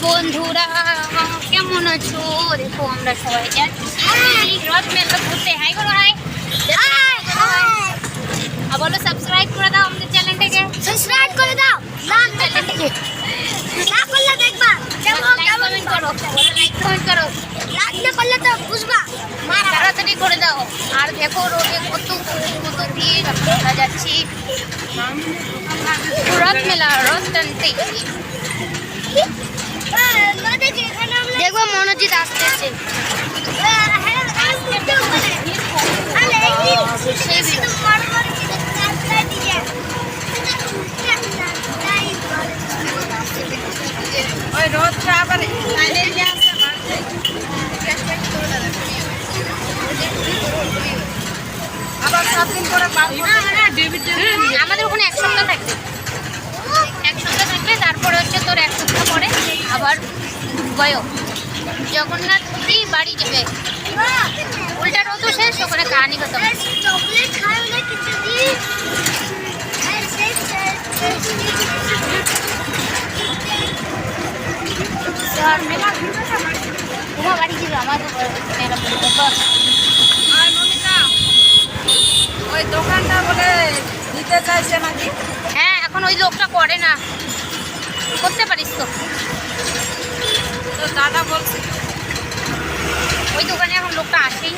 বন্ধুরা কেমন আছো? দেখো আমরা সবাই যাচ্ছি রথ মেলা ঘুরতে। হাই করো, হাই বলো। সাবস্ক্রাইব করে দাও আমাদের চ্যানেলটাকে, সাবস্ক্রাইব করে দাও। চ্যানেলটাকে না করলে দেখবা কেমন কমেন্ট করো, লাইক কমেন্ট করো, লাইক না করলে তো বুঝবা মারা। তাড়াতাড়ি করে দাও। আর দেখো রোডে কত কত ভিড়, আমরা যাচ্ছি রথ মেলা, রথ টানতে। দেখবো মনোজিৎ আসতেছে। ওই রোদটা আবার আবার 7 দিন করে আমাদের ওখানে এক সপ্তাহ থাকবে, এক সপ্তাহ থাকবে। তারপরে হচ্ছে তোর এক সপ্তাহ পরে আবার গয় জগন্নাথই বাড়ি যাবে। উল্টা রথও শেষ, ওখানে কাহানি খতম। চকলেট খাও না কিছু দিন। তোমার বাড়ি যাবে, আমার মেলা পড়বে। আর মনিকা ওই দোকানটা বলে দিতে চাইছে নাকি? হ্যাঁ, এখন ওই লোকটা করে না, করতে পারিস তো। তো দাদা বলছে ওই দোকানে এখন লোকটা আসেই।